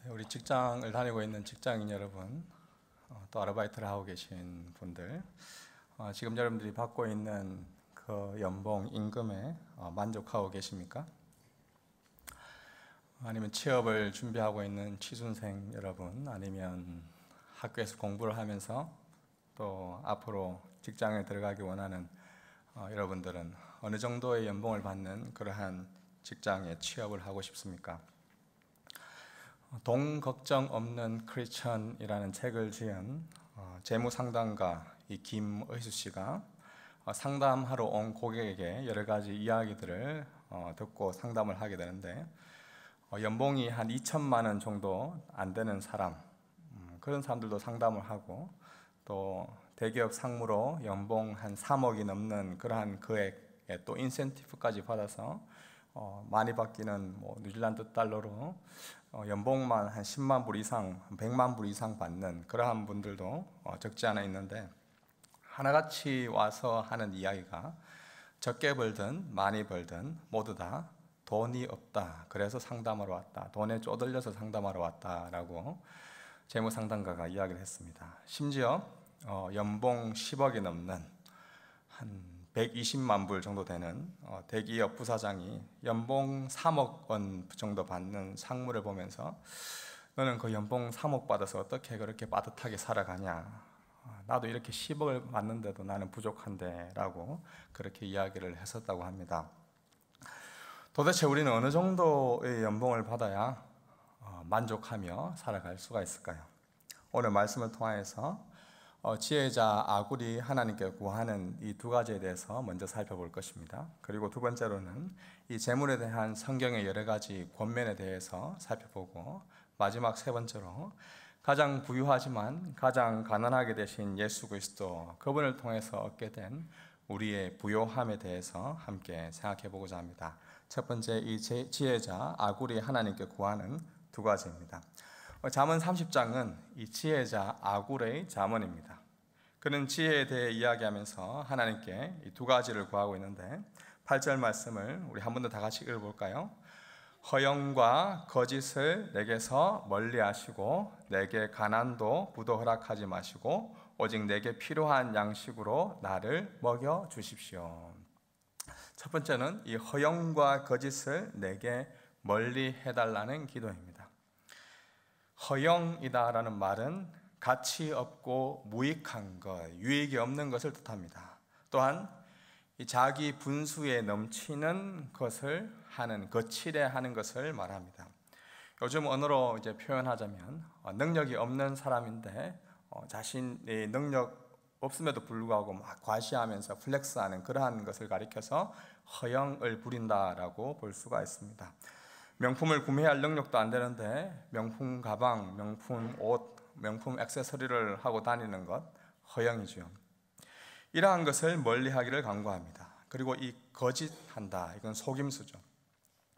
우리 직장을 다니고 있는 직장인 여러분, 또 아르바이트를 하고 계신 분들, 지금 여러분들이 받고 있는 그 연봉, 임금에 만족하고 계십니까? 아니면 취업을 준비하고 있는 취준생 여러분, 아니면 학교에서 공부를 하면서 또 앞으로 직장에 들어가기 원하는 여러분들은 어느 정도의 연봉을 받는 그러한 직장에 취업을 하고 싶습니까? 돈 걱정 없는 크리스천이라는 책을 지은 재무상담가 이 김의수 씨가 상담하러 온 고객에게 여러 가지 이야기들을 듣고 상담을 하게 되는데, 연봉이 한 2천만 원 정도 안 되는 사람, 그런 사람들도 상담을 하고, 또 대기업 상무로 연봉 한 3억이 넘는 그러한 금액에 또 인센티브까지 받아서 많이 받기는 뉴질랜드 달러로 연봉만 한 10만 불 이상, 100만 불 이상 받는 그러한 분들도 적지 않아 있는데, 하나같이 와서 하는 이야기가 적게 벌든 많이 벌든 모두 다 돈이 없다, 그래서 상담하러 왔다, 돈에 쪼들려서 상담하러 왔다라고 재무상담가가 이야기를 했습니다. 심지어 연봉 10억이 넘는 한 120만 불 정도 되는 대기업 부사장이 연봉 3억 원 정도 받는 상무를 보면서, 너는 그 연봉 3억 받아서 어떻게 그렇게 빠듯하게 살아가냐, 나도 이렇게 10억을 받는데도 나는 부족한데 라고 그렇게 이야기를 했었다고 합니다. 도대체 우리는 어느 정도의 연봉을 받아야 만족하며 살아갈 수가 있을까요? 오늘 말씀을 통해서 지혜자 아굴이 하나님께 구하는 이 두 가지에 대해서 먼저 살펴볼 것입니다. 그리고 두 번째로는 이 재물에 대한 성경의 여러 가지 권면에 대해서 살펴보고, 마지막 세 번째로 가장 부유하지만 가장 가난하게 되신 예수 그리스도, 그분을 통해서 얻게 된 우리의 부요함에 대해서 함께 생각해 보고자 합니다. 첫 번째, 이 지혜자 아굴이 하나님께 구하는 두 가지입니다. 잠언 30장은 이 지혜자 아굴의 잠언입니다. 그는 지혜에 대해 이야기하면서 하나님께 이 두 가지를 구하고 있는데, 8절 말씀을 우리 한 번 더 다 같이 읽어볼까요? 허영과 거짓을 내게서 멀리 하시고 내게 가난도 부도 허락하지 마시고 오직 내게 필요한 양식으로 나를 먹여 주십시오. 첫 번째는 이 허영과 거짓을 내게 멀리 해달라는 기도입니다. 허영이다라는 말은 가치 없고 무익한 것, 유익이 없는 것을 뜻합니다. 또한 자기 분수에 넘치는 것을 하는, 거칠해하는 것을 말합니다. 요즘 언어로 이제 표현하자면 능력이 없는 사람인데 자신의 능력 없음에도 불구하고 막 과시하면서 플렉스하는 그러한 것을 가리켜서 허영을 부린다라고 볼 수가 있습니다. 명품을 구매할 능력도 안 되는데 명품 가방, 명품 옷, 명품 액세서리를 하고 다니는 것, 허영이죠. 이러한 것을 멀리하기를 간구합니다. 그리고 이 거짓한다, 이건 속임수죠.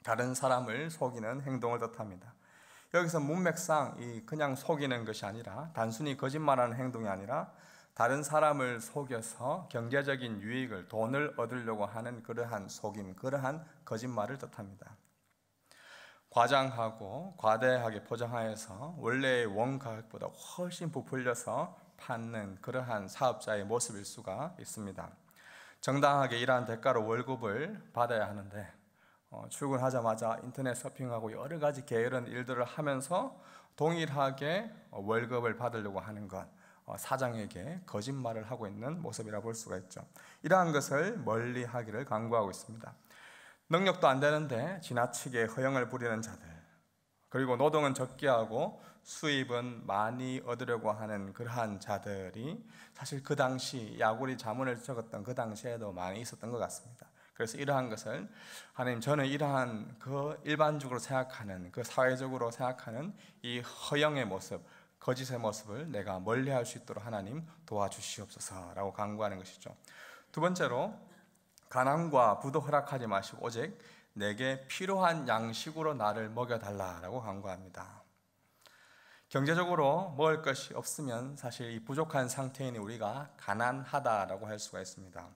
다른 사람을 속이는 행동을 뜻합니다. 여기서 문맥상 이 그냥 속이는 것이 아니라, 단순히 거짓말하는 행동이 아니라 다른 사람을 속여서 경제적인 유익을, 돈을 얻으려고 하는 그러한 속임, 그러한 거짓말을 뜻합니다. 과장하고 과대하게 포장하여서 원래의 원가격보다 훨씬 부풀려서 받는 그러한 사업자의 모습일 수가 있습니다. 정당하게 일한 대가로 월급을 받아야 하는데 출근하자마자 인터넷 서핑하고 여러 가지 게으른 일들을 하면서 동일하게 월급을 받으려고 하는 것, 사장에게 거짓말을 하고 있는 모습이라 볼 수가 있죠. 이러한 것을 멀리 하기를 간구하고 있습니다. 능력도 안 되는데 지나치게 허영을 부리는 자들, 그리고 노동은 적게 하고 수입은 많이 얻으려고 하는 그러한 자들이 사실 그 당시 야굴이 잠언을 적었던 그 당시에도 많이 있었던 것 같습니다. 그래서 이러한 것을 하나님, 저는 이러한 그 일반적으로 생각하는, 그 사회적으로 생각하는 이 허영의 모습, 거짓의 모습을 내가 멀리할 수 있도록 하나님 도와주시옵소서라고 간구하는 것이죠. 두 번째로, 가난과 부도 허락하지 마시고 오직 내게 필요한 양식으로 나를 먹여달라라고 간구합니다. 경제적으로 먹을 것이 없으면 사실 이 부족한 상태인 우리가 가난하다라고 할 수가 있습니다.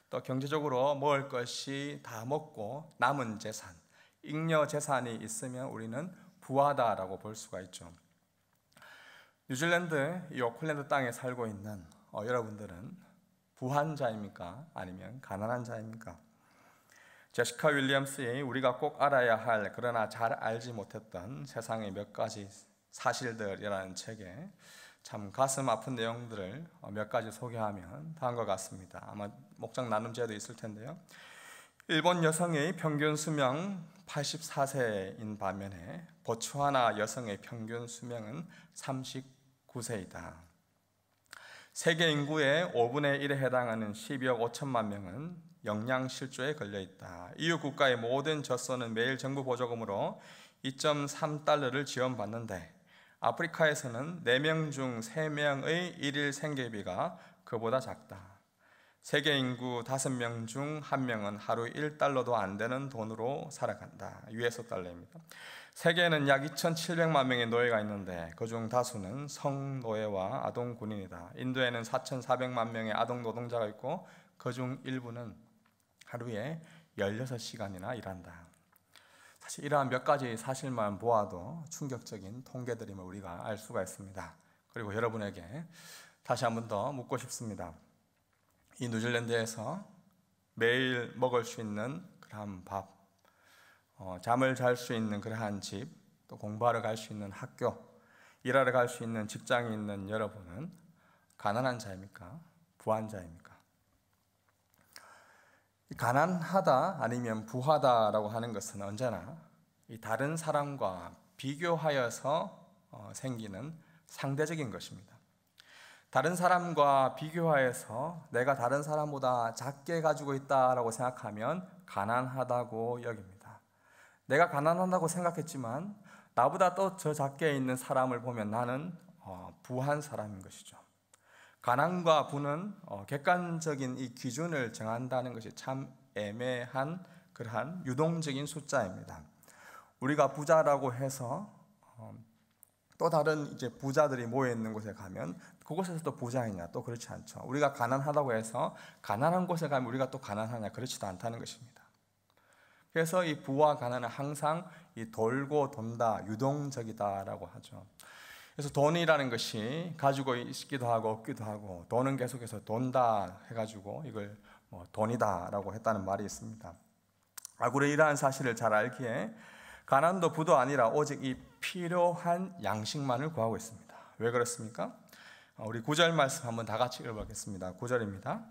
또 경제적으로 먹을 것이 다 먹고 남은 재산, 잉여 재산이 있으면 우리는 부하다라고 볼 수가 있죠. 뉴질랜드 이 오클랜드 땅에 살고 있는 여러분들은 부한 자입니까? 아니면 가난한 자입니까? 제시카 윌리엄스의 우리가 꼭 알아야 할 그러나 잘 알지 못했던 세상의 몇 가지 사실들이라는 책에 참 가슴 아픈 내용들을 몇 가지 소개하면 다음과 같습니다. 아마 목장 나눔제도 있을 텐데요. 일본 여성의 평균 수명 84세인 반면에 보츠와나 여성의 평균 수명은 39세이다. 세계 인구의 5분의 1에 해당하는 12억 5천만 명은 영양실조에 걸려있다. EU 국가의 모든 젖소는 매일 정부 보조금으로 2.3달러를 지원받는데 아프리카에서는 4명 중 3명의 일일 생계비가 그보다 작다. 세계 인구 5명 중 1명은 하루 1달러도 안 되는 돈으로 살아간다. US 달러입니다. 세계에는 약 2,700만 명의 노예가 있는데 그중 다수는 성노예와 아동 군인이다. 인도에는 4,400만 명의 아동 노동자가 있고 그중 일부는 하루에 16시간이나 일한다. 사실 이러한 몇 가지 사실만 보아도 충격적인 통계들임을 우리가 알 수가 있습니다. 그리고 여러분에게 다시 한 번 더 묻고 싶습니다. 이 뉴질랜드에서 매일 먹을 수 있는 그러한 밥, 잠을 잘 수 있는 그러한 집, 또 공부하러 갈 수 있는 학교, 일하러 갈 수 있는 직장이 있는 여러분은 가난한 자입니까? 부한 자입니까? 가난하다 아니면 부하다라고 하는 것은 언제나 이 다른 사람과 비교하여서 생기는 상대적인 것입니다. 다른 사람과 비교하여서 내가 다른 사람보다 작게 가지고 있다라고 생각하면 가난하다고 여깁니다. 내가 가난하다고 생각했지만 나보다 또 저 작게 있는 사람을 보면 나는 부한 사람인 것이죠. 가난과 부는 객관적인 이 기준을 정한다는 것이 참 애매한 그러한 유동적인 숫자입니다. 우리가 부자라고 해서 또 다른 이제 부자들이 모여 있는 곳에 가면 그곳에서도 부자이냐? 또 그렇지 않죠. 우리가 가난하다고 해서 가난한 곳에 가면 우리가 또 가난하냐? 그렇지도 않다는 것입니다. 그래서 이 부와 가난은 항상 이 돌고 돈다, 유동적이다라고 하죠. 그래서 돈이라는 것이 가지고 있기도 하고 없기도 하고 돈은 계속해서 돈다 해가지고 이걸 돈이다라고 했다는 말이 있습니다. 우리 이러한 사실을 잘 알기에 가난도 부도 아니라 오직 이 필요한 양식만을 구하고 있습니다. 왜 그렇습니까? 우리 9절 말씀 한번 다 같이 읽어보겠습니다. 9절입니다.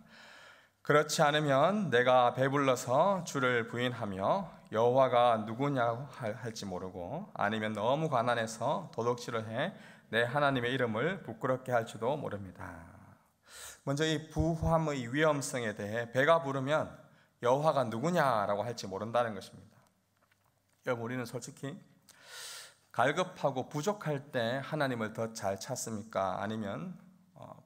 그렇지 않으면 내가 배불러서 주를 부인하며 여호와가 누구냐 할지 모르고 아니면 너무 가난해서 도둑질을 해 내 하나님의 이름을 부끄럽게 할지도 모릅니다. 먼저 이 부함의 위험성에 대해 배가 부르면 여호와가 누구냐라고 할지 모른다는 것입니다. 여러분, 우리는 솔직히 갈급하고 부족할 때 하나님을 더 잘 찾습니까? 아니면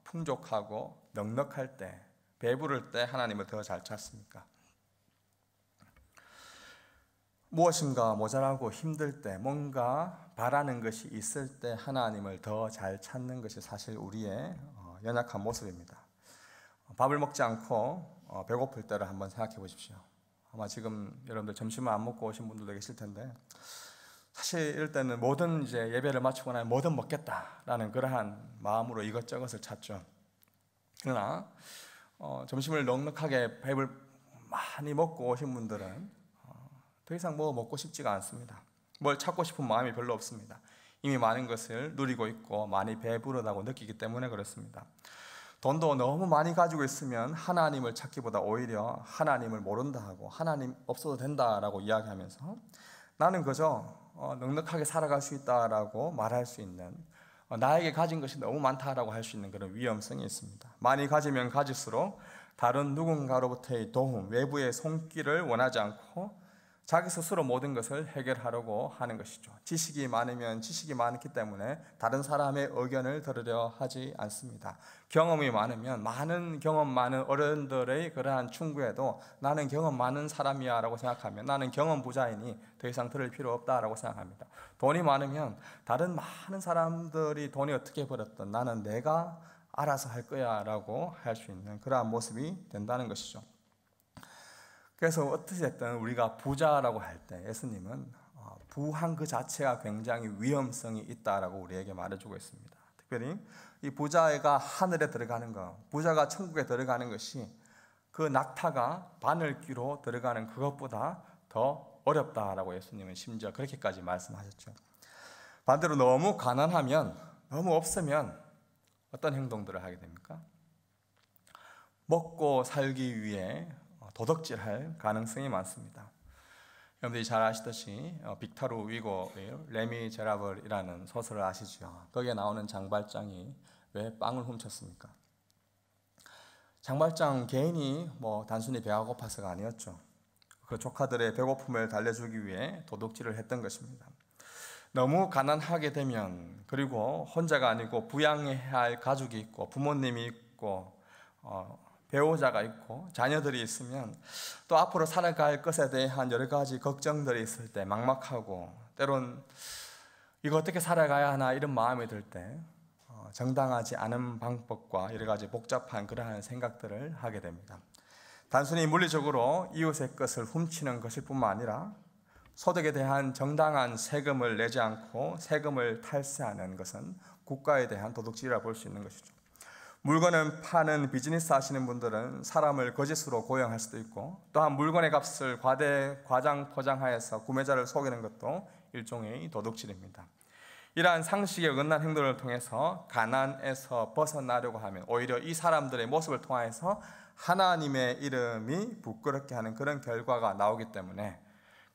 풍족하고 넉넉할 때, 배부를 때 하나님을 더 잘 찾습니까? 무엇인가 모자라고 힘들 때, 뭔가 바라는 것이 있을 때 하나님을 더 잘 찾는 것이 사실 우리의 연약한 모습입니다. 밥을 먹지 않고 배고플 때를 한번 생각해 보십시오. 아마 지금 여러분들 점심을 안 먹고 오신 분들도 계실 텐데 사실 이럴 때는 뭐든 이제 예배를 마치고 나면 뭐든 먹겠다라는 그러한 마음으로 이것저것을 찾죠. 그러나 점심을 넉넉하게 밥을 많이 먹고 오신 분들은 더 이상 뭐 먹고 싶지가 않습니다. 뭘 찾고 싶은 마음이 별로 없습니다. 이미 많은 것을 누리고 있고 많이 배부르다고 느끼기 때문에 그렇습니다. 돈도 너무 많이 가지고 있으면 하나님을 찾기보다 오히려 하나님을 모른다 하고 하나님 없어도 된다라고 이야기하면서 나는 그저 넉넉하게 살아갈 수 있다라고 말할 수 있는, 나에게 가진 것이 너무 많다라고 할 수 있는 그런 위험성이 있습니다. 많이 가지면 가질수록 다른 누군가로부터의 도움, 외부의 손길을 원하지 않고 자기 스스로 모든 것을 해결하려고 하는 것이죠. 지식이 많으면 지식이 많기 때문에 다른 사람의 의견을 들으려 하지 않습니다. 경험이 많으면 많은 경험 많은 어른들의 그러한 충고에도 나는 경험 많은 사람이야 라고 생각하면 나는 경험 부자이니 더 이상 들을 필요 없다라고 생각합니다. 돈이 많으면 다른 많은 사람들이 돈이 어떻게 벌었든 나는 내가 알아서 할 거야 라고 할 수 있는 그러한 모습이 된다는 것이죠. 그래서 어떻게 됐든 우리가 부자라고 할 때 예수님은 부한 그 자체가 굉장히 위험성이 있다라고 우리에게 말해주고 있습니다. 특별히 이 부자가 하늘에 들어가는 것, 부자가 천국에 들어가는 것이 그 낙타가 바늘귀로 들어가는 그것보다 더 어렵다라고 예수님은 심지어 그렇게까지 말씀하셨죠. 반대로 너무 가난하면, 너무 없으면 어떤 행동들을 하게 됩니까? 먹고 살기 위해 도덕질할 가능성이 많습니다. 여러분들이 잘 아시듯이 빅토르 위고의 레미제라블이라는 소설을 아시죠? 거기에 나오는 장발장이 왜 빵을 훔쳤습니까? 장발장 개인이 단순히 배가 고파서가 아니었죠. 그 조카들의 배고픔을 달래주기 위해 도둑질을 했던 것입니다. 너무 가난하게 되면, 그리고 혼자가 아니고 부양해야 할 가족이 있고 부모님이 있고 배우자가 있고 자녀들이 있으면 또 앞으로 살아갈 것에 대한 여러 가지 걱정들이 있을 때 막막하고, 때론 이거 어떻게 살아가야 하나 이런 마음이 들 때 정당하지 않은 방법과 여러 가지 복잡한 그러한 생각들을 하게 됩니다. 단순히 물리적으로 이웃의 것을 훔치는 것일 뿐만 아니라 소득에 대한 정당한 세금을 내지 않고 세금을 탈세하는 것은 국가에 대한 도둑질이라 볼 수 있는 것이죠. 물건을 파는 비즈니스 하시는 분들은 사람을 거짓으로 고용할 수도 있고, 또한 물건의 값을 과장 포장하여서 구매자를 속이는 것도 일종의 도둑질입니다. 이러한 상식에 어긋난 행동을 통해서 가난에서 벗어나려고 하면 오히려 이 사람들의 모습을 통해서 하나님의 이름이 부끄럽게 하는 그런 결과가 나오기 때문에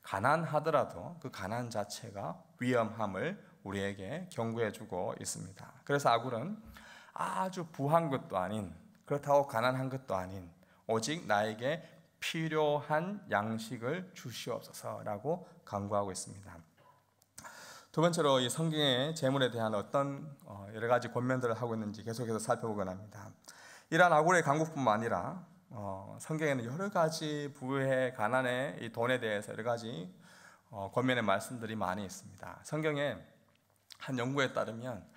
가난하더라도 그 가난 자체가 위험함을 우리에게 경고해주고 있습니다. 그래서 아굴은 아주 부한 것도 아닌, 그렇다고 가난한 것도 아닌, 오직 나에게 필요한 양식을 주시옵소서라고 간구하고 있습니다. 두 번째로 이 성경의 재물에 대한 어떤 여러 가지 권면들을 하고 있는지 계속해서 살펴보곤 합니다. 이러한 아굴의 간구뿐만 아니라 성경에는 여러 가지 부의 가난의 이 돈에 대해서 여러 가지 권면의 말씀들이 많이 있습니다. 성경에 한 연구에 따르면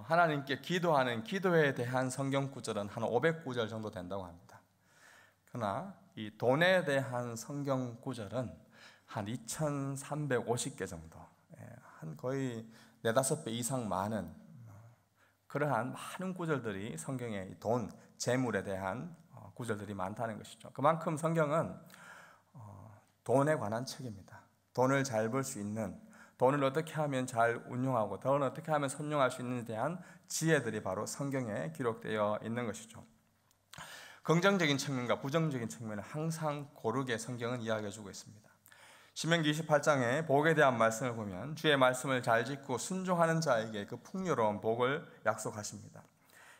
하나님께 기도하는 기도에 대한 성경 구절은 한 500구절 정도 된다고 합니다. 그러나 이 돈에 대한 성경 구절은 한 2350개 정도, 한 거의 4-5배 이상 많은 그러한 많은 구절들이 성경에 돈, 재물에 대한 구절들이 많다는 것이죠. 그만큼 성경은 돈에 관한 책입니다. 돈을 잘 벌 수 있는, 돈을 어떻게 하면 잘 운용하고 돈을 어떻게 하면 선용할 수 있는지에 대한 지혜들이 바로 성경에 기록되어 있는 것이죠. 긍정적인 측면과 부정적인 측면을 항상 고르게 성경은 이야기해주고 있습니다. 신명기 28장에 복에 대한 말씀을 보면 주의 말씀을 잘 짓고 순종하는 자에게 그 풍요로운 복을 약속하십니다.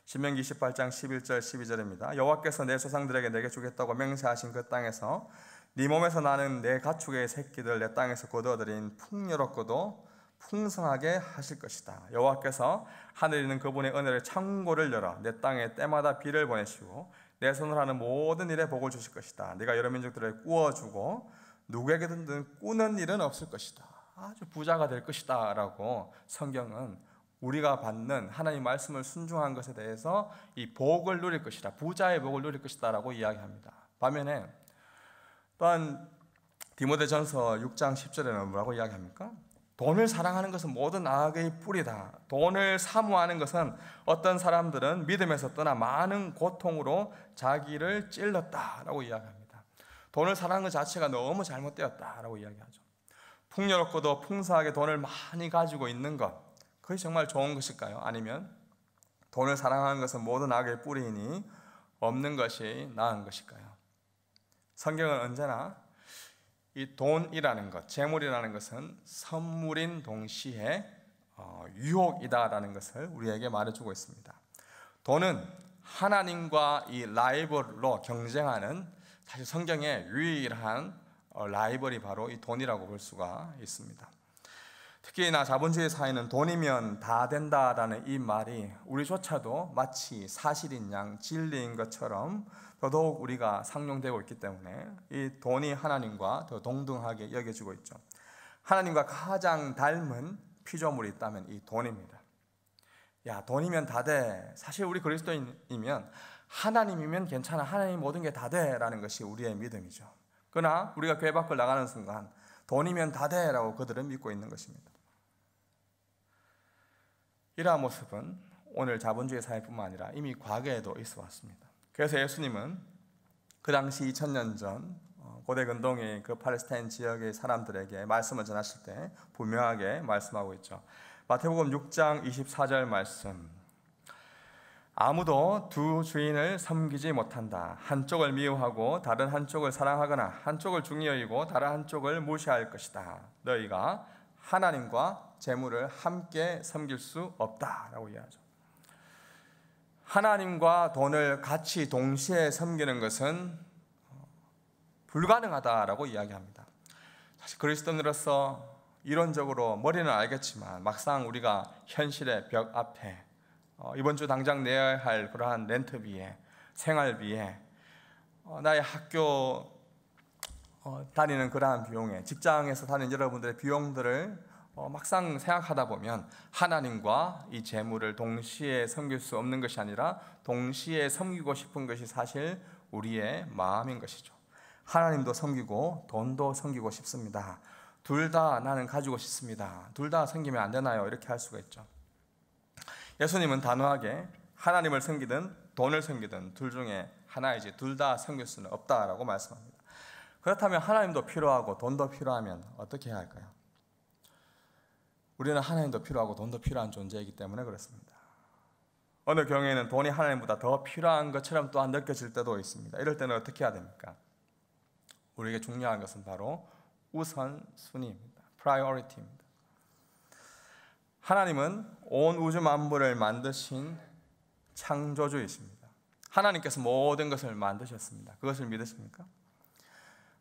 신명기 28장 11절 12절입니다. 여호와께서 내 조상들에게 내게 주겠다고 맹세하신 그 땅에서 네 몸에서 나는 내 가축의 새끼들 내 땅에서 거두어들인 풍요롭고도 풍성하게 하실 것이다. 여호와께서 하늘에 있는 그분의 은혜를 창고를 열어 내 땅에 때마다 비를 보내시고 내 손으로 하는 모든 일에 복을 주실 것이다. 네가 여러 민족들을 꾸어주고 누구에게든 꾸는 일은 없을 것이다. 아주 부자가 될 것이다 라고 성경은 우리가 받는 하나님 말씀을 순종한 것에 대해서 이 복을 누릴 것이다, 부자의 복을 누릴 것이다 라고 이야기합니다. 반면에 또한 디모데전서 6장 10절에는 뭐라고 이야기합니까? 돈을 사랑하는 것은 모든 악의 뿌리다. 돈을 사모하는 것은 어떤 사람들은 믿음에서 떠나 많은 고통으로 자기를 찔렀다라고 이야기합니다. 돈을 사랑하는 것 자체가 너무 잘못되었다라고 이야기하죠. 풍요롭고도 풍성하게 돈을 많이 가지고 있는 것, 그것이 정말 좋은 것일까요? 아니면 돈을 사랑하는 것은 모든 악의 뿌리이니 없는 것이 나은 것일까요? 성경은 언제나 이 돈이라는 것, 재물이라는 것은 선물인 동시에 유혹이다라는 것을 우리에게 말해주고 있습니다. 돈은 하나님과 이 라이벌로 경쟁하는, 사실 성경의 유일한 라이벌이 바로 이 돈이라고 볼 수가 있습니다. 특히나 자본주의 사회는 돈이면 다 된다라는 이 말이 우리조차도 마치 사실인 양 진리인 것처럼 더더욱 우리가 상용되고 있기 때문에 이 돈이 하나님과 더 동등하게 여겨지고 있죠. 하나님과 가장 닮은 피조물이 있다면 이 돈입니다. 야, 돈이면 다 돼. 사실 우리 그리스도인이면 하나님이면 괜찮아, 하나님 모든 게 다 돼 라는 것이 우리의 믿음이죠. 그러나 우리가 교회 밖을 나가는 순간 돈이면 다 돼라고 그들은 믿고 있는 것입니다. 이러한 모습은 오늘 자본주의 사회뿐만 아니라 이미 과거에도 있어 왔습니다. 그래서 예수님은 그 당시 2000년 전 고대 근동의 그 팔레스타인 지역의 사람들에게 말씀을 전하실 때 분명하게 말씀하고 있죠. 마태복음 6장 24절 말씀, 아무도 두 주인을 섬기지 못한다. 한쪽을 미워하고 다른 한쪽을 사랑하거나 한쪽을 중히 여기고 다른 한쪽을 무시할 것이다. 너희가 하나님과 재물을 함께 섬길 수 없다라고 이야기하죠. 하나님과 돈을 같이 동시에 섬기는 것은 불가능하다라고 이야기합니다. 사실 그리스도인으로서 이론적으로 머리는 알겠지만 막상 우리가 현실의 벽 앞에 이번 주 당장 내야 할 그러한 렌트비에, 생활비에, 나의 학교 다니는 그러한 비용에, 직장에서 다니는 여러분들의 비용들을 막상 생각하다 보면 하나님과 이 재물을 동시에 섬길 수 없는 것이 아니라 동시에 섬기고 싶은 것이 사실 우리의 마음인 것이죠. 하나님도 섬기고 돈도 섬기고 싶습니다. 둘 다 나는 가지고 싶습니다. 둘 다 섬기면 안 되나요? 이렇게 할 수가 있죠. 예수님은 단호하게 하나님을 섬기든 돈을 섬기든 둘 중에 하나이지 둘 다 섬길 수는 없다라고 말씀합니다. 그렇다면 하나님도 필요하고 돈도 필요하면 어떻게 해야 할까요? 우리는 하나님도 필요하고 돈도 필요한 존재이기 때문에 그렇습니다. 어느 경우에는 돈이 하나님보다 더 필요한 것처럼 또한 느껴질 때도 있습니다. 이럴 때는 어떻게 해야 됩니까? 우리에게 중요한 것은 바로 우선순위입니다. priority입니다. 하나님은 온 우주 만물을 만드신 창조주이십니다. 하나님께서 모든 것을 만드셨습니다. 그것을 믿으십니까?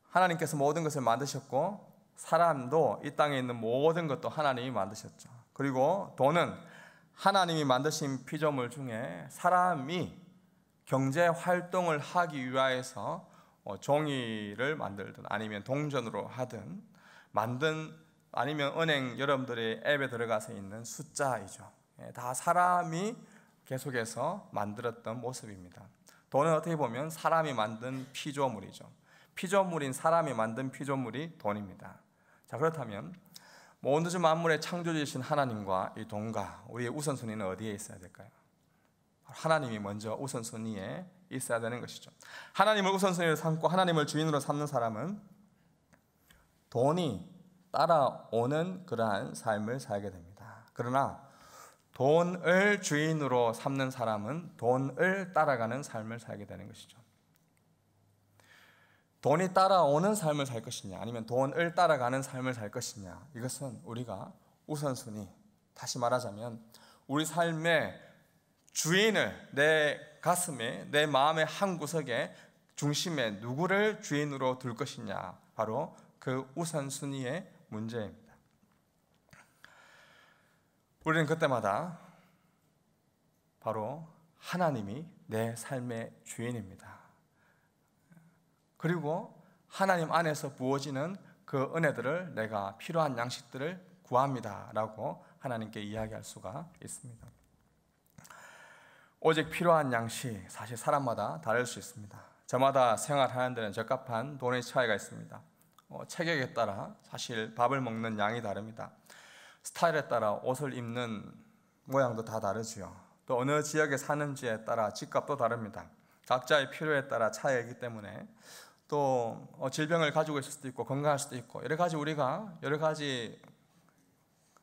하나님께서 모든 것을 만드셨고 사람도 이 땅에 있는 모든 것도 하나님이 만드셨죠. 그리고 돈은 하나님이 만드신 피조물 중에 사람이 경제 활동을 하기 위하여서 종이를 만들든 아니면 동전으로 하든 만든 아니면 은행 여러분들의 앱에 들어가서 있는 숫자이죠. 다 사람이 계속해서 만들었던 모습입니다. 돈은 어떻게 보면 사람이 만든 피조물이죠. 피조물인 사람이 만든 피조물이 돈입니다. 자, 그렇다면 온 우주 만물의 창조주이신 하나님과 이 돈과 우리의 우선순위는 어디에 있어야 될까요? 하나님이 먼저 우선순위에 있어야 되는 것이죠. 하나님을 우선순위로 삼고 하나님을 주인으로 삼는 사람은 돈이 따라오는 그러한 삶을 살게 됩니다. 그러나 돈을 주인으로 삼는 사람은 돈을 따라가는 삶을 살게 되는 것이죠. 돈이 따라오는 삶을 살 것이냐 아니면 돈을 따라가는 삶을 살 것이냐, 이것은 우리가 우선순위, 다시 말하자면 우리 삶의 주인을 내 가슴에, 내 마음의 한 구석에 중심에 누구를 주인으로 둘 것이냐, 바로 그 우선순위의 문제입니다. 우리는 그때마다 바로 하나님이 내 삶의 주인입니다. 그리고 하나님 안에서 부어지는 그 은혜들을, 내가 필요한 양식들을 구합니다 라고 하나님께 이야기할 수가 있습니다. 오직 필요한 양식, 사실 사람마다 다를 수 있습니다. 저마다 생활하는 데는 적합한 돈의 차이가 있습니다. 체격에 따라 사실 밥을 먹는 양이 다릅니다. 스타일에 따라 옷을 입는 모양도 다 다르지요. 또 어느 지역에 사는지에 따라 집값도 다릅니다. 각자의 필요에 따라 차이가 있기 때문에 또 질병을 가지고 있을 수도 있고 건강할 수도 있고 우리가 여러 가지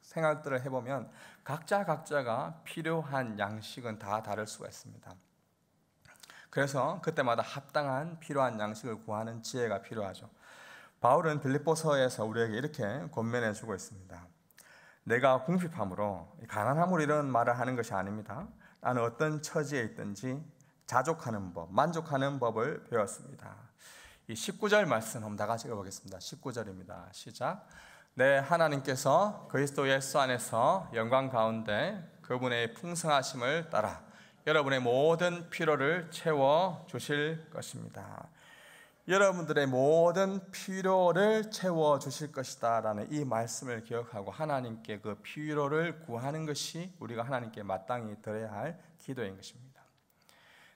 생각들을 해보면 각자가 필요한 양식은 다 다를 수가 있습니다. 그래서 그때마다 합당한 필요한 양식을 구하는 지혜가 필요하죠. 바울은 빌립보서에서 우리에게 이렇게 권면해 주고 있습니다. 내가 궁핍함으로, 가난함으로 이런 말을 하는 것이 아닙니다. 나는 어떤 처지에 있든지 자족하는 법, 만족하는 법을 배웠습니다. 이 19절 말씀 한번 다 같이 읽어보겠습니다. 19절입니다. 시작. 내 하나님께서 그리스도 예수 안에서 영광 가운데 그분의 풍성하심을 따라 여러분의 모든 필요를 채워 주실 것입니다. 여러분들의 모든 필요를 채워 주실 것이다 라는 이 말씀을 기억하고 하나님께 그 필요를 구하는 것이 우리가 하나님께 마땅히 드려야 할 기도인 것입니다.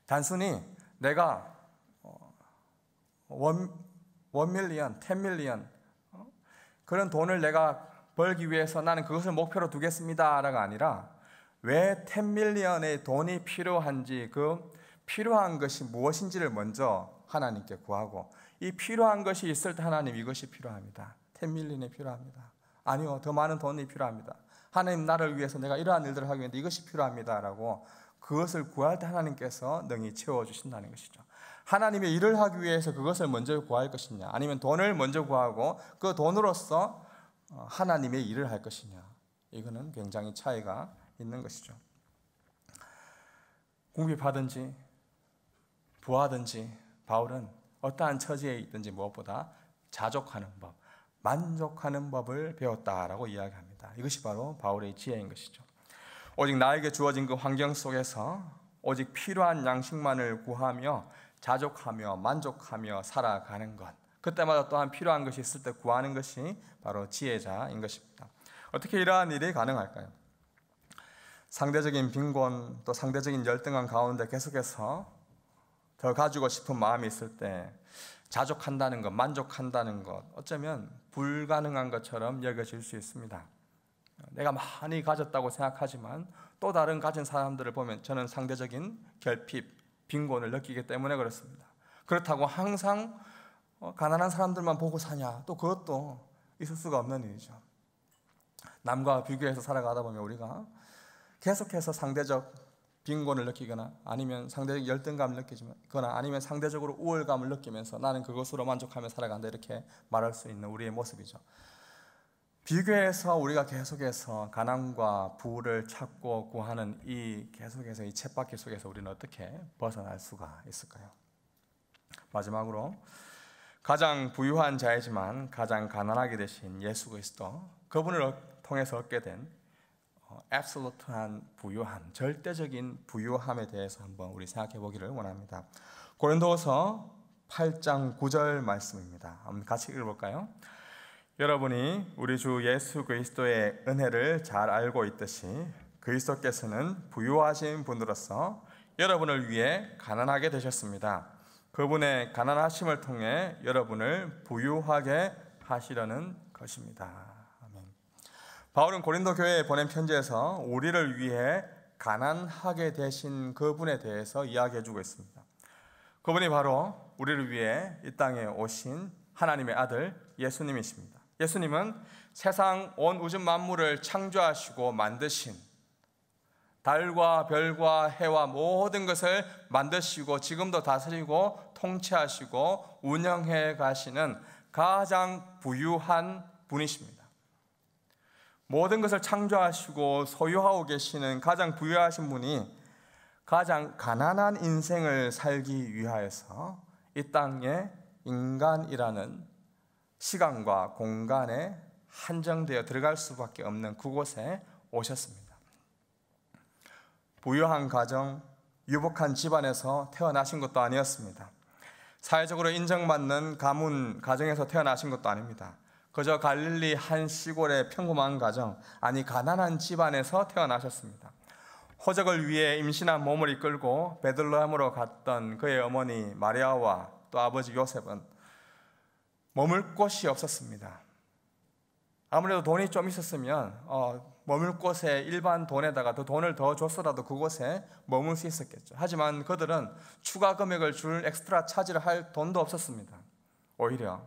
단순히 내가 1 밀리언, 10 밀리언 그런 돈을 내가 벌기 위해서 나는 그것을 목표로 두겠습니다라가 아니라 왜 10밀리언의 돈이 필요한지, 그 필요한 것이 무엇인지를 먼저 하나님께 구하고, 이 필요한 것이 있을 때 하나님 이것이 필요합니다. 10밀리언이 필요합니다. 아니요, 더 많은 돈이 필요합니다. 하나님, 나를 위해서 내가 이러한 일들을 하기 위해서 이것이 필요합니다라고 그것을 구할 때 하나님께서 능히 채워주신다는 것이죠. 하나님의 일을 하기 위해서 그것을 먼저 구할 것이냐, 아니면 돈을 먼저 구하고 그 돈으로서 하나님의 일을 할 것이냐, 이거는 굉장히 차이가 있는 것이죠. 궁핍하든지 부하든지 바울은 어떠한 처지에 있든지 무엇보다 자족하는 법, 만족하는 법을 배웠다라고 이야기합니다. 이것이 바로 바울의 지혜인 것이죠. 오직 나에게 주어진 그 환경 속에서 오직 필요한 양식만을 구하며 자족하며 만족하며 살아가는 것, 그때마다 또한 필요한 것이 있을 때 구하는 것이 바로 지혜자인 것입니다. 어떻게 이러한 일이 가능할까요? 상대적인 빈곤, 또 상대적인 열등한 가운데 계속해서 더 가지고 싶은 마음이 있을 때 자족한다는 것, 만족한다는 것, 어쩌면 불가능한 것처럼 여겨질 수 있습니다. 내가 많이 가졌다고 생각하지만 또 다른 가진 사람들을 보면 저는 상대적인 결핍, 빈곤을 느끼기 때문에 그렇습니다. 그렇다고 항상 가난한 사람들만 보고 사냐? 또 그것도 있을 수가 없는 일이죠. 남과 비교해서 살아가다 보면 우리가 계속해서 상대적 빈곤을 느끼거나 아니면 상대적 열등감을 느끼거나 아니면 상대적으로 우월감을 느끼면서 나는 그것으로 만족하며 살아간다, 이렇게 말할 수 있는 우리의 모습이죠. 비교해서 우리가 계속해서 가난과 부를 찾고 구하는 계속해서 이 쳇바퀴 속에서 우리는 어떻게 벗어날 수가 있을까요? 마지막으로 가장 부유한 자이지만 가장 가난하게 되신 예수 그리스도, 그분을 통해서 얻게 된 absolute한 부유함, 절대적인 부유함에 대해서 한번 우리 생각해 보기를 원합니다. 고린도후서 8장 9절 말씀입니다. 한번 같이 읽어볼까요? 여러분이 우리 주 예수 그리스도의 은혜를 잘 알고 있듯이 그리스도께서는 부유하신 분으로서 여러분을 위해 가난하게 되셨습니다. 그분의 가난하심을 통해 여러분을 부유하게 하시려는 것입니다. 아멘. 바울은 고린도 교회에 보낸 편지에서 우리를 위해 가난하게 되신 그분에 대해서 이야기해주고 있습니다. 그분이 바로 우리를 위해 이 땅에 오신 하나님의 아들 예수님이십니다. 예수님은 세상 온 우주 만물을 창조하시고 만드신, 달과 별과 해와 모든 것을 만드시고 지금도 다스리고 통치하시고 운영해 가시는 가장 부유한 분이십니다. 모든 것을 창조하시고 소유하고 계시는 가장 부유하신 분이 가장 가난한 인생을 살기 위하여서 이 땅에 인간이라는 시간과 공간에 한정되어 들어갈 수밖에 없는 그곳에 오셨습니다. 부유한 가정, 유복한 집안에서 태어나신 것도 아니었습니다. 사회적으로 인정받는 가문 가정에서 태어나신 것도 아닙니다. 그저 갈릴리 한 시골의 평범한 가정, 아니 가난한 집안에서 태어나셨습니다. 호적을 위해 임신한 몸을 이끌고 베들레헴으로 갔던 그의 어머니 마리아와 또 아버지 요셉은 머물 곳이 없었습니다. 아무래도 돈이 좀 있었으면 머물 곳에 일반 돈에다가 더 돈을 더 줬어라도 그곳에 머물 수 있었겠죠. 하지만 그들은 추가 금액을 줄 엑스트라 차지를 할 돈도 없었습니다. 오히려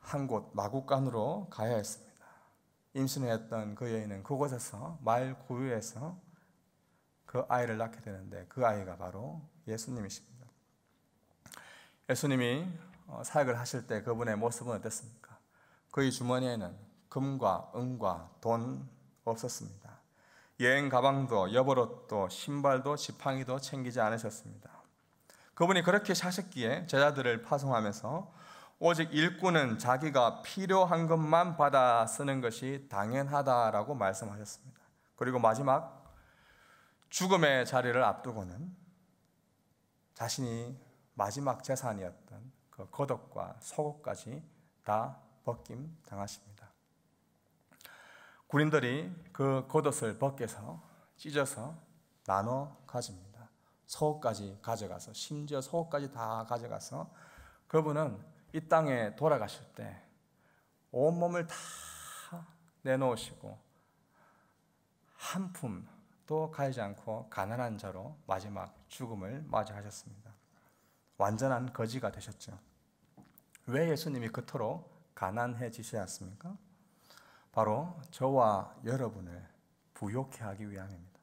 한 곳 마구간으로 가야 했습니다. 임신을 했던 그 여인은 그곳에서 말 구유에서 그 아이를 낳게 되는데 그 아이가 바로 예수님이십니다. 예수님이 사역을 하실 때 그분의 모습은 어땠습니까? 그의 주머니에는 금과 은과 돈 없었습니다. 여행 가방도 여벌옷도 신발도 지팡이도 챙기지 않으셨습니다. 그분이 그렇게 사셨기에 제자들을 파송하면서 오직 일꾼은 자기가 필요한 것만 받아 쓰는 것이 당연하다라고 말씀하셨습니다. 그리고 마지막 죽음의 자리를 앞두고는 자신이 마지막 재산이었던 그 겉옷과 속옷까지 다 벗김 당하십니다. 군인들이 그 겉옷을 벗겨서 찢어서 나눠 가집니다. 속옷까지 가져가서, 심지어 속옷까지 다 가져가서 그분은 이 땅에 돌아가실 때 온몸을 다 내놓으시고 한 푼도 가지지 않고 가난한 자로 마지막 죽음을 맞이하셨습니다. 완전한 거지가 되셨죠. 왜 예수님이 그토록 가난해지셔야 했습니까? 바로 저와 여러분을 부욕해 하기 위함입니다.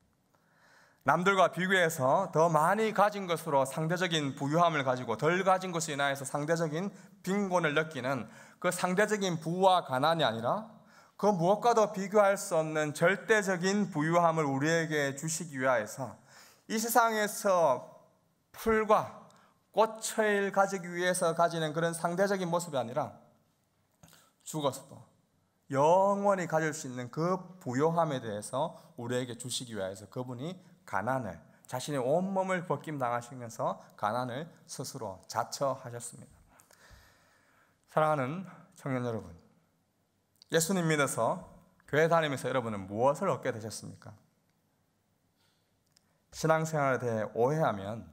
남들과 비교해서 더 많이 가진 것으로 상대적인 부유함을 가지고 덜 가진 것으로 인하여서 상대적인 빈곤을 느끼는 그 상대적인 부와 가난이 아니라 그 무엇과도 비교할 수 없는 절대적인 부유함을 우리에게 주시기 위하여서 이 세상에서 풀과 꽃을 가지기 위해서 가지는 그런 상대적인 모습이 아니라 죽어서도 영원히 가질 수 있는 그 부요함에 대해서 우리에게 주시기 위하여서 그분이 가난을, 자신의 온몸을 벗김당하시면서 가난을 스스로 자처하셨습니다. 사랑하는 청년 여러분, 예수님 믿어서 교회 다니면서 여러분은 무엇을 얻게 되셨습니까? 신앙생활에 대해 오해하면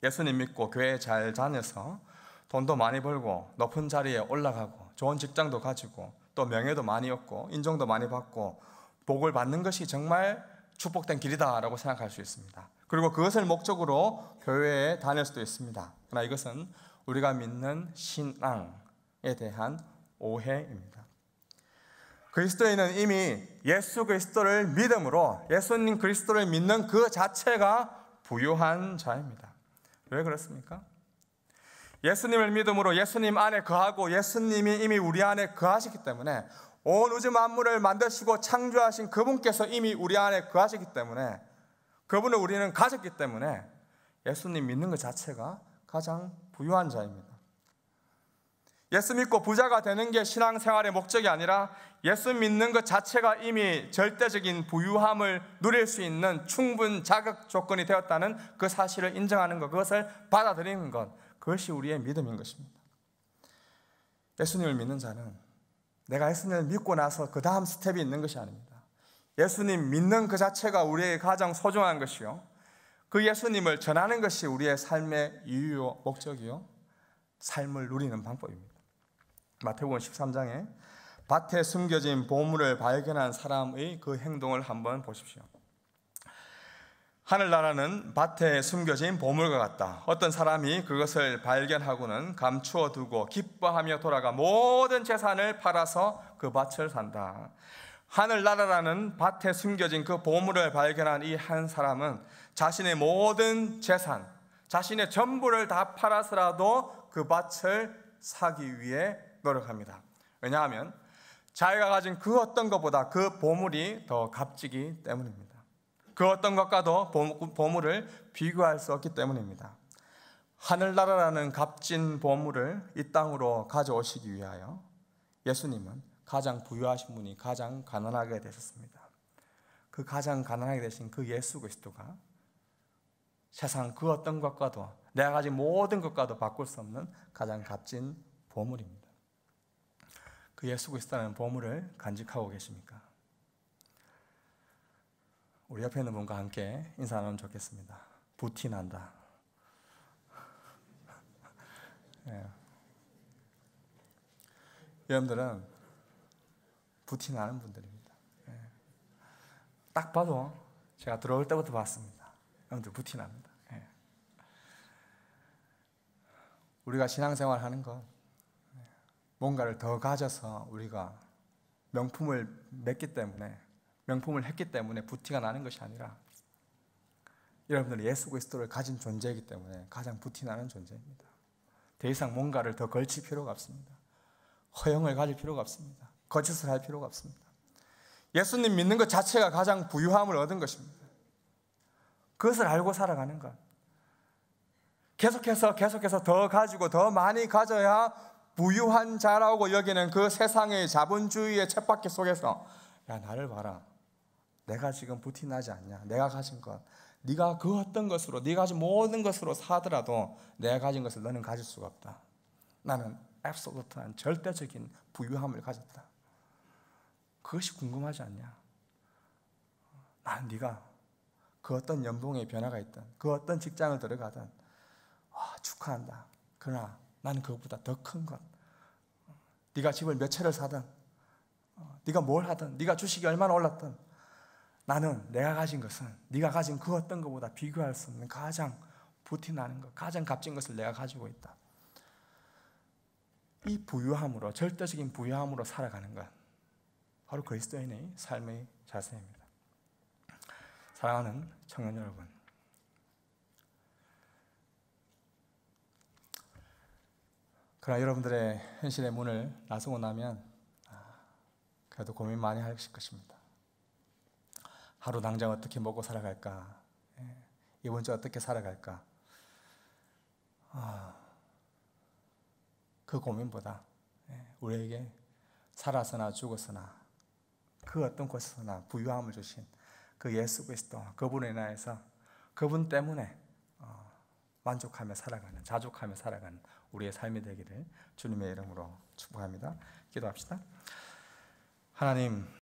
예수님 믿고 교회 잘 다녀서 돈도 많이 벌고 높은 자리에 올라가고 좋은 직장도 가지고 또 명예도 많이 얻고 인정도 많이 받고 복을 받는 것이 정말 축복된 길이다라고 생각할 수 있습니다. 그리고 그것을 목적으로 교회에 다닐 수도 있습니다. 그러나 이것은 우리가 믿는 신앙에 대한 오해입니다. 그리스도인은 이미 예수 그리스도를 믿음으로 예수님 그리스도를 믿는 그 자체가 부유한 자입니다. 왜 그렇습니까? 예수님을 믿음으로 예수님 안에 거하고 예수님이 이미 우리 안에 거하시기 때문에 온 우주 만물을 만드시고 창조하신 그분께서 이미 우리 안에 거하시기 때문에 그분을 우리는 가졌기 때문에 예수님 믿는 것 자체가 가장 부유한 자입니다. 예수 믿고 부자가 되는 게 신앙생활의 목적이 아니라 예수 믿는 것 자체가 이미 절대적인 부유함을 누릴 수 있는 충분 자격 조건이 되었다는 그 사실을 인정하는 것, 그것을 받아들이는 것, 그것이 우리의 믿음인 것입니다. 예수님을 믿는 자는 내가 예수님을 믿고 나서 그 다음 스텝이 있는 것이 아닙니다. 예수님 믿는 그 자체가 우리의 가장 소중한 것이요, 그 예수님을 전하는 것이 우리의 삶의 이유요 목적이요 삶을 누리는 방법입니다. 마태복음 13장에 밭에 숨겨진 보물을 발견한 사람의 그 행동을 한번 보십시오. 하늘나라는 밭에 숨겨진 보물과 같다. 어떤 사람이 그것을 발견하고는 감추어 두고 기뻐하며 돌아가 모든 재산을 팔아서 그 밭을 산다. 하늘나라라는 밭에 숨겨진 그 보물을 발견한 이 한 사람은 자신의 모든 재산, 자신의 전부를 다 팔아서라도 그 밭을 사기 위해 노력합니다. 왜냐하면 자기가 가진 그 어떤 것보다 그 보물이 더 값지기 때문입니다. 그 어떤 것과도 보물을 비교할 수 없기 때문입니다. 하늘나라라는 값진 보물을 이 땅으로 가져오시기 위하여 예수님은 가장 부유하신 분이 가장 가난하게 되셨습니다. 그 가장 가난하게 되신 그 예수 그리스도가 세상 그 어떤 것과도, 내가 가진 모든 것과도 바꿀 수 없는 가장 값진 보물입니다. 그 예수 그리스도라는 보물을 간직하고 계십니까? 우리 옆에 있는 분과 함께 인사 나누면 좋겠습니다. 부티 난다. 네. 여러분들은 부티 나는 분들입니다. 네. 딱 봐도 제가 들어올 때부터 봤습니다. 여러분들 부티 납니다. 네. 우리가 신앙생활 하는 것, 뭔가를 더 가져서 우리가 명품을 맺기 때문에, 명품을 했기 때문에 부티가 나는 것이 아니라 여러분들은 예수 그리스도를 가진 존재이기 때문에 가장 부티 나는 존재입니다. 더 이상 뭔가를 더 걸칠 필요가 없습니다. 허영을 가질 필요가 없습니다. 거짓을 할 필요가 없습니다. 예수님 믿는 것 자체가 가장 부유함을 얻은 것입니다. 그것을 알고 살아가는 것, 계속해서 더 가지고 더 많이 가져야 부유한 자라고 여기는 그 세상의 자본주의의 쳇바퀴 속에서, 야, 나를 봐라, 내가 지금 부티 나지 않냐, 내가 가진 것, 네가 그 어떤 것으로, 네가 가진 모든 것으로 사더라도 내가 가진 것을 너는 가질 수가 없다. 나는 absolute한 절대적인 부유함을 가졌다. 그것이 궁금하지 않냐? 난 네가 그 어떤 연봉의 변화가 있든 그 어떤 직장을 들어가든 축하한다. 그러나 나는 그것보다 더 큰 것, 네가 집을 몇 채를 사든, 네가 뭘 하든, 네가 주식이 얼마나 올랐든, 나는 내가 가진 것은 네가 가진 그 어떤 것보다 비교할 수 없는 가장 부티나는 것, 가장 값진 것을 내가 가지고 있다. 이 부유함으로, 절대적인 부유함으로 살아가는 것, 바로 그리스도인의 삶의 자세입니다. 사랑하는 청년 여러분, 그러나 여러분들의 현실의 문을 나서고 나면 그래도 고민 많이 하실 것입니다. 하루 당장 어떻게 먹고 살아갈까? 이번 주 어떻게 살아갈까? 그 고민보다 우리에게 살아서나 죽었으나 그 어떤 곳에서나 부유함을 주신 그 예수 그리스도, 그분에 인하여서 그분 때문에 만족하며 살아가는, 자족하며 살아가는 우리의 삶이 되기를 주님의 이름으로 축복합니다. 기도합시다. 하나님,